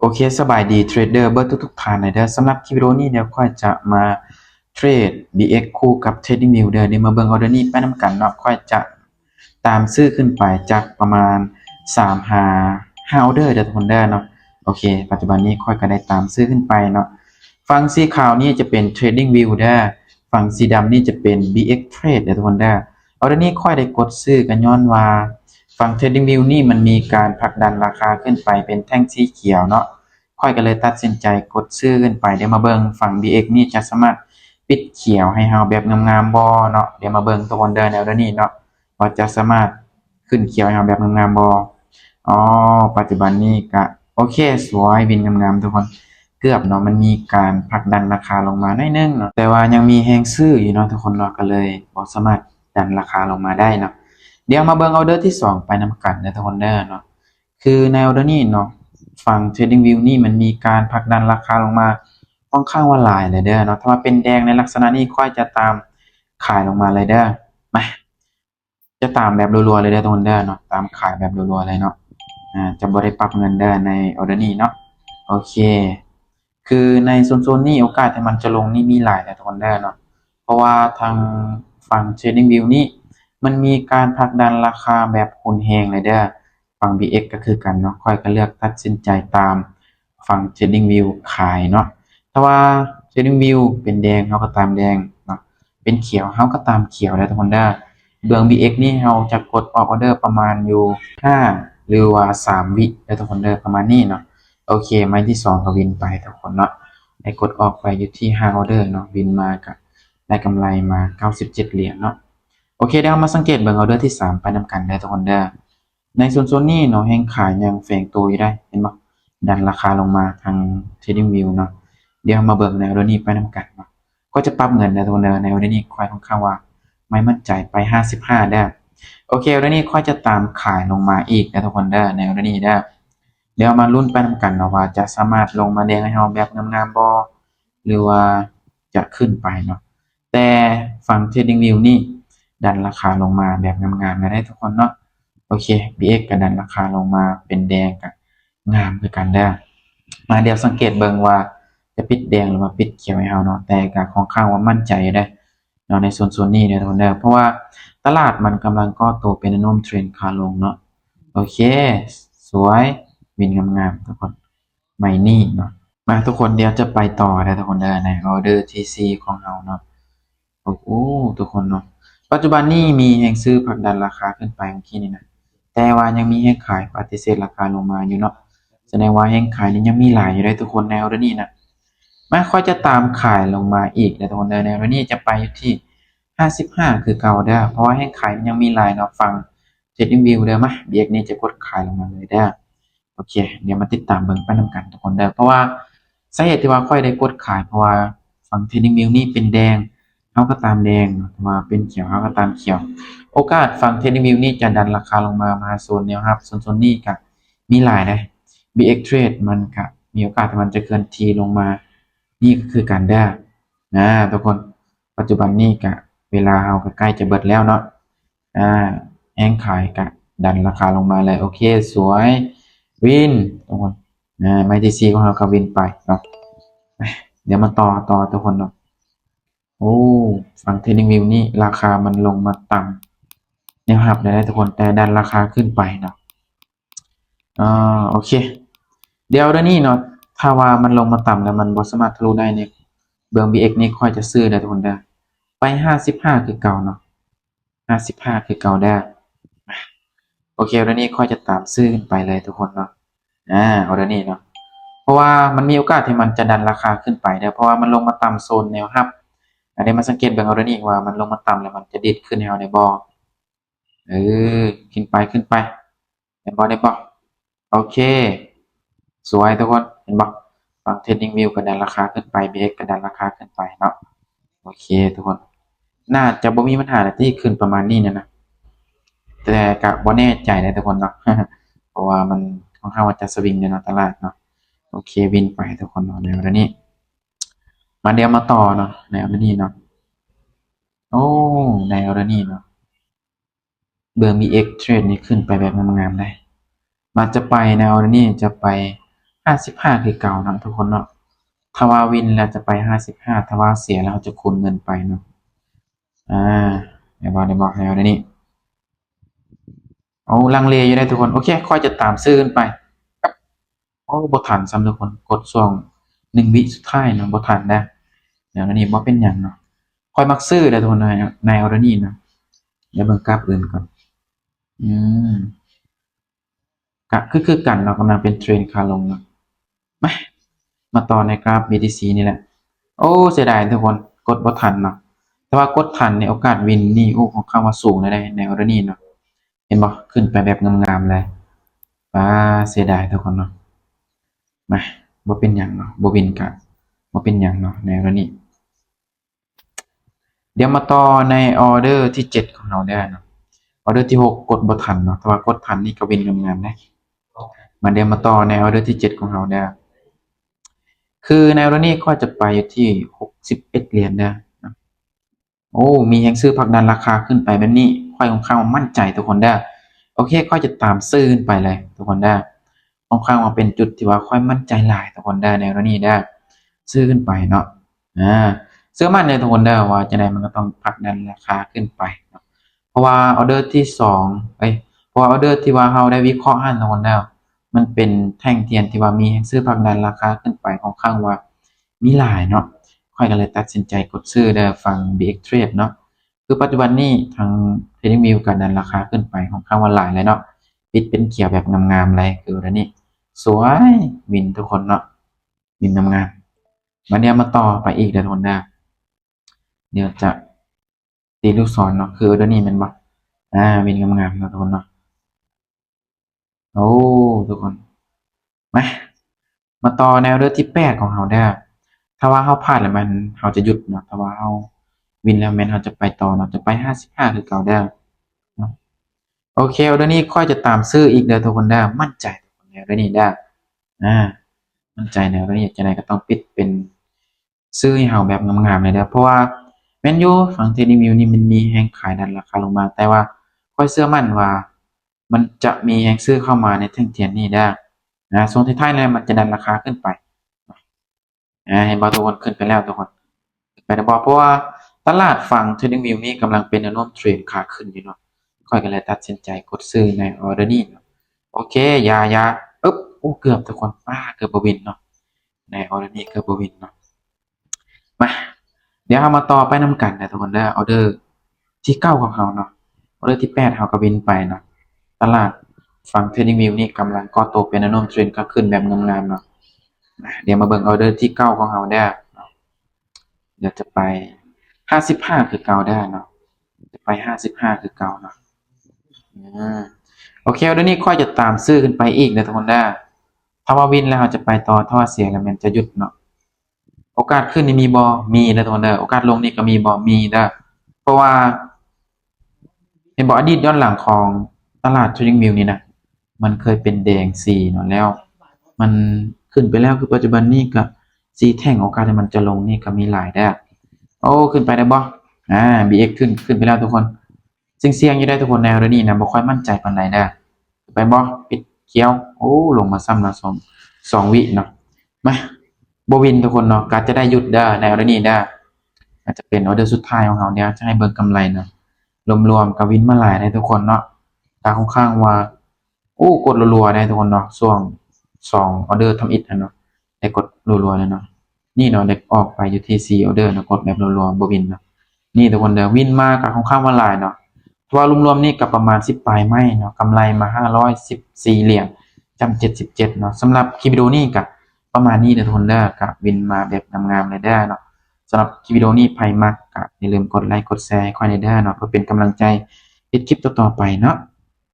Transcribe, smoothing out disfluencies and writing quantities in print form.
โอเคสบายดีเทรดเดอร์เบอร์ทุกๆท่านเลยเด้อสำหรับคลิปวิดีโอนี้เดี๋ยวค่อยจะมาเทรด BX คู่กับ Trading View เด้อเดี๋ยวมาเบิ่งออเดอร์นี้ไปนำกันเนาะค่อยจะตามซื้อขึ้นไปจากประมาณ3หา5ออเดอร์เด้อทุกคนเด้อเนาะโอเคปัจจุบันนี้ค่อยก็ได้ตามซื้อขึ้นไปเนาะฝั่งสีขาวนี่จะเป็น Trading View เด้อฝั่งสีดำนี่จะเป็น BX Trade เด้อทุกคนเด้อออเดอร์นี้ค่อยได้กดซื้อกันย้อนว่าฝั่ง Trading View นี่มันมีการผลักดันราคาขึ้นไปเป็นแท่งสีเขียวเนาะค่อยก็เลยตัดสินใจกดซื้อขึ้นไปเดี๋ยวมาเบิ่งฝั่ง BX นี่จะสามารถปิดเขียวให้เฮาแบบงามๆบ่เนาะเดี๋ยวมาเบิ่งตัวคนเดินแนวนี้เนาะว่าจะสามารถขึ้นเขียวให้เฮาแบบงามๆบ่อ๋อปัจจุบันนี้ก็โอเคสวยวินงามๆทุกคนเกือบเนาะมันมีการผลักดันราคาลงมาหน่อยนึงเนาะแต่ว่ายังมีแฮงซื้ออยู่เนาะทุกคนเนาะก็เลยบ่สามารถดันราคาลงมาได้เนาะเดี๋ยวมาเบิ่งออเดอร์ที่2ไปนำกันทุกคนเด้อเนาะคือในออเดอร์นี้เนาะฝั่ง Trading View นี่มันมีการผลักดันราคาลงมาค่อนข้างว่าหลายเลยเด้อเนาะถ้าว่าเป็นแดงในลักษณะนี้ค่อยจะตามขายลงมาเลยเด้อมาจะตามแบบรัวๆเลยเด้อทุกคนเด้อเนาะตามขายแบบรัวๆเลยเนาะจะบ่ได้ปรับเงินเด้อในออเดอร์นี้เนาะโอเคคือในโซนนี้โอกาสที่มันจะลงนี่มีหลายนะทุกคนเด้อเนาะเพราะว่าทางฝั่ง Trading View นี่มันมีการผลักดันราคาแบบหุ้นแฮงเลยเด้อฝั่ง BX ก็คือกันเนาะค่อยก็เลือกตัดสินใจตามฝั่ง Trading View ขายเนาะถ้าว่า Trading View เป็นแดงเฮาก็ตามแดงเนาะเป็นเขียวเฮาก็ตามเขียวแล้วทุกคนเด้อเบื้อง BX นี่เฮาจะกดออกออเดอร์ประมาณอยู่5หรือว่า3วิแล้วทุกคนเด้อประมาณนี้เนาะโอเคไม้ที่2ก็วินไปทุกคนเนาะได้กดออกไปอยู่ที่5ออเดอร์เนาะวินมาก็ได้กำไรมา97เหรียญเนาะโอเคเดี๋ยวมาสังเกตเบิ่งออเดอร์ที่3ไปนำกันได้ทุกคนเด้อในโซนนี้เนาะแฮงขายยังแฝงตัวอยู่ได้เห็นบ่ดันราคาลงมาทาง Trading View เนาะเดี๋ยวมาเบิ่งในออเดอร์นี้ไปนำกันเนาะก็จะปรับเงินได้ทุกคนเด้อในออเดอร์นี้ค่อยค่อนข้างว่าไม่มั่นใจไป55ได้โอเคออเดอร์นี้ค่อยจะตามขายลงมาอีกนะทุกคนเด้อในออเดอร์นี้เด้อเดี๋ยวมาลุ้นไปนำกันเนาะว่าจะสามารถลงมาแดงให้เฮาแบบงามๆบ่หรือว่าจะขึ้นไปเนาะแต่ฝั่ง Trading View นี่ดันราคาลงมาแบบงามๆได้ทุกคนเนาะโอเค BX ก็ดันราคาลงมาเป็นแดงก็งามคือกันเด้อมาเดี๋ยวสังเกตเบิ่งว่าจะปิดแดงหรือว่าปิดเขียวให้เฮาเนาะแต่ก็ค่อนข้างว่ามั่นใจอยู่เด้อเนาะในโซนนี้เด้อทุกคนเด้อเพราะว่าตลาดมันกำลังก่อตัวเป็นแนวโน้มเทรนด์ขาลงเนาะโอเคสวยวินงามๆทุกคนไม่นี่เนาะมาทุกคนเดี๋ยวจะไปต่อนะทุกคนเด้อในออเดอร์ TC ของเฮาเนาะโอ้โหทุกคนเนาะปัจจุบันนี้มีแฮงซื้อผลักดันราคาขึ้นไปเมื่อกี้นี่นะแต่ว่ายังมีแฮงขายปฏิเสธราคาลงมาอยู่เนาะแสดงว่าแฮงขายนี่ยังมีหลายอยู่ได้ทุกคนในออเดอร์นี้นะไม่ค่อยจะตามขายลงมาอีกนะทุกคนเด้อในออเดอร์นี้จะไปอยู่ที่55คือเก่าเด้อเพราะว่าแฮงขายมันยังมีหลายเนาะฟัง Trading View เด้อมาเบียกนี่จะกดขายลงมาเลยเด้อโอเคเดี๋ยวมาติดตามเบิ่งไปนำกันทุกคนเด้อเพราะว่าสาเหตุที่ว่าค่อยได้กดขายเพราะว่าฝั่ง Trading View นี่เป็นแดงเฮาก็ตามแดงมาเป็นเขียวเฮาก็ตามเขียวโอกาสฝั่ง Trading View นี่จะดันราคาลงมาโซนแนวรับโซนนี้ก็มีหลายนะ BX Trade มันก็มีโอกาสที่มันจะเคลื่อนที่ลงมานี่ก็คือการได้ทุกคนปัจจุบันนี้ก็เวลาเฮาก็ใกล้จะเบิดแล้วเนาะแห้งขายก็ดันราคาลงมาเลยโอเคสวยวินทุกคนไม้ที่4ของเราก็วินไปเนาะเดี๋ยวมาต่อทุกคนเนาะโอ้ฝั่ง Trading View นี่ราคามันลงมาต่ำแนวรับเลยนะทุกคนแต่ดันราคาขึ้นไปเนาะโอเคเดี๋ยวนี้เนาะถ้าว่ามันลงมาต่ำแล้วมันบ่สามารถทะลุได้เนี่ยเบื้อง BX นี่ค่อยจะซื้อได้ทุกคนเด้อไป55คือเก่าเนาะ55คือเก่าได้โอเคเดี๋ยวนี้ค่อยจะตามซื้อขึ้นไปเลยทุกคนเนาะเอาเดี๋ยวนี้เนาะเพราะว่ามันมีโอกาสที่มันจะดันราคาขึ้นไปเด้อเพราะว่ามันลงมาต่ำโซนแนวรับอันนี้มาสังเกตเบิ่งเอาเดี๋ยวนี้ว่ามันลงมาต่ำแล้วมันจะดิดขึ้นแนวได้บ่เออขึ้นไปได้บ่โอเคสวยทุกคนเห็นบ่ฝั่ง Trading View ก็ดันราคาขึ้นไป BX ก็ดันราคาขึ้นไปเนาะโอเคทุกคนน่าจะบ่มีปัญหาอะไรที่ขึ้นประมาณนี้เนี่ยนะแต่ก็บ่แน่ใจนะทุกคนเนาะ เพราะว่ามันค่อนข้างว่าจะสวิงในเนาะตลาดเนาะโอเควินไปทุกคนเนาะในวันนี้มาเดี๋ยวมาต่อเนาะในวันนี้เนาะโอ้ในวันนี้เนาะเบอร์มี X Trade นี่ขึ้นไปแบบงามๆได้มันจะไปแนวนี้จะไป 55คือเก่าเนาะทุกคนเนาะถ้าว่าวินแล้วจะไป55ถ้าว่าเสียแล้วจะคูณเงินไปเนาะอ่าเดี๋ยวบอกให้เอาเดี๋ยวนี้เอาลังเลอยู่ได้ทุกคนโอเคค่อยจะตามซื้อขึ้นไปครับโอ้บ่ทันซ้ำทุกคนกดช่วง1 วิสุดท้ายเนาะบ่ทันนะเดี๋ยวนี้บ่เป็นหยังเนาะค่อยมักซื้อเด้อทุกคนในเอาเดี๋ยวนี้นะเดี๋ยวเบิ่งกราฟอื่นก่อนอืมกะคือกันเนาะกำลังเป็นเทรนขาลงเนาะมาต่อในกราฟ BTC นี่แหละ โอ้เสียดายทุกคนกดบ่ทันเนาะแต่ว่ากดทันในโอกาสวินนี่โอ้ของข้าว่าสูงเลยได้ในออร์นี่เนาะเห็นบ่ขึ้นไปแบบงามๆเลยป้าเสียดายทุกคนเนาะมาบ่เป็นหยังเนาะบ่วินกะบ่เป็นหยังเนาะในออร์นี่เดี๋ยวมาต่อในออเดอร์ที่7ของเราได้เนาะออเดอร์ที่6กดบ่ทันเนาะแต่ว่ากดทันนี่ก็วินงามๆนะมาเดี๋ยวมาต่อในออเดอร์ที่7ของเราได้คือในออร์นี่ก็จะไปอยู่ที่61เหรียญนะ โอ้มีแฮงซื้อผลักดันราคาขึ้นไปแบบนี้ค่อยค่อนข้างมั่นใจทุกคนได้โอเคค่อยจะตามซื้อขึ้นไปเลยทุกคนได้ค่อนข้างมาเป็นจุดที่ว่าค่อยมั่นใจหลายทุกคนได้ในกรณีได้ซื้อขึ้นไปเนาะเชื่อมั่นในทุกคนได้ว่าจะได้มันก็ต้องผลักดันราคาขึ้นไปเนาะเพราะว่าออเดอร์ที่2เพราะว่าออเดอร์ที่ว่าเราได้วิเคราะห์ให้ทุกคนได้มันเป็นแท่งเทียนที่ว่ามีแฮงซื้อผลักดันราคาขึ้นไปค่อนข้างว่ามีหลายเนาะ ค่อยก็เลยตัดสินใจกดซื้อได้ฟัง BX Trade เนาะคือปัจจุบันนี้ทาง TradingView ก็ดันราคาขึ้นไปของข้างวันหลายเลยเนาะปิดเป็นเขียวแบบงามๆเลยคืออันนี้สวยวินทุกคนเนาะวินงามๆมาเดี๋ยวมาต่อไปอีกเดี๋ยวทุกคนนะเดี๋ยวจะตีลูกศรเนาะคืออันนี้มันบ่วินงามๆนะทุกคนเนาะโอ้ทุกคนมาต่อแนวเลือดที่8ของเราได้ถ้าว่าเราพลาดแล้วมันเราจะหยุดเนาะถ้าว่าเราวินแล้วแมนเราจะไปต่อเนาะจะไป55คือเก่าได้เนาะโอเคเดี๋ยวนี้ค่อยจะตามซื้ออีกเด้อทุกคนได้มั่นใจทุกคนเดี๋ยวนี้ได้อ่ามั่นใจแนวนี้จะไหนก็ต้องปิดเป็นซื้อให้เราแบบงามๆเลยเด้อเพราะว่าแมนยูฝั่งเทนนิวิวนี่มันมีแฮงขายดันราคาลงมาแต่ว่าค่อยเชื่อมั่นว่ามันจะมีแฮงซื้อเข้ามาในแท่งเทียนนี้ได้ช่วงท้ายๆเนี่ยมันจะดันราคาขึ้นไป เห็นบอทุกคนขึ้นไปแล้วทุกคนไปนะบอเพราะว่าตลาดฝั่ง TradingView นี่กำลังเป็นแนวโน้มเทรนขาขึ้นอยู่เนาะค่อยก็เลยตัดสินใจกดซื้อในออร์เดอร์นี้เนาะโอเคยาอึ๊บโอ้เกือบทุกคนเกือบบวินเนาะในออร์เดอร์นี้เกือบบวินเนาะมาเดี๋ยวเรามาต่อไปนำกันนะทุกคนได้ออเดอร์ที่9ของเราเนาะออเดอร์ที่8เราก็วินไปเนาะตลาดฝั่ง TradingView นี่กำลังก่อตัวเป็นแนวโน้มเทรนขาขึ้นแบบงามๆเนาะเดี๋ยวมาเบิ่งออเดอร์ที่9ของเราได้ เดี๋ยวจะไป55คือเก่าได้เนาะจะไป55คือเก่าเนาะอืมโอเคเดี๋ยวนี้ค่อยจะตามซื้อขึ้นไปอีกนะทุกคนได้ถ้าว่าวินแล้วเราจะไปต่อถ้าว่าเสียแล้วมันจะหยุดเนาะโอกาสขึ้นนี่มีบ่มีนะทุกคนเด้อโอกาสลงนี่ก็มีบ่มีเด้อเพราะว่าเห็นบ่อดีตย้อนหลังของตลาด TradingView นี่นะมันเคยเป็นแดง4เนาะแล้วมันขึ้นไปแล้วคือปัจจุบันนี้ก็สีแท่งโอกาสที่มันจะลงนี่ก็มีหลายได้อโอ้ขึ้นไปได้บ่BX ขึ้นไปแล้วทุกคนเสี่ยงอยู่ได้ทุกคนแนวเดี๋ยวนี้นะบ่ค่อยมั่นใจปานใดเด้อไปบ่ปิดเขียวโอ้ลงมาซ้ำละสองวิเนาะมาบ่วินทุกคนเนาะก็จะได้หยุดเด้อแนวเดี๋ยวนี้เด้ออาจจะเป็นออเดอร์สุดท้ายของเราเดี๋ยวจะให้เบิ่งกำไรเนาะรวมๆก็วินมาหลายได้ทุกคนเนาะตาค่อนข้างว่าโอ้กดรัวๆได้ทุกคนเนาะช่วง2ออเดอร์ทำอิฐเนาะได้กดรัวๆเลยเนาะนี่เนาะได้ออกไปอยู่ที่4ออเดอร์เนาะกดแบบรัวๆบ่วินเนาะนี่ทุกคนเด้อวินมาก็ค่อนข้างว่าหลายเนาะว่ารวมๆนี่ก็ประมาณ10ปลายไม้เนาะกำไรมา514เหรียญจำ77เนาะสำหรับคลิปวิดีโอนี้ก็ประมาณนี้เด้อทุกคนเด้อก็วินมาแบบงามๆเลยเด้อเนาะสำหรับคลิปวิดีโอนี้ไผมักก็อย่าลืมกดไลค์กดแชร์ให้ค่อยได้เด้อเนาะเพื่อเป็นกำลังใจเฮ็ดคลิปต่อๆไปเนาะ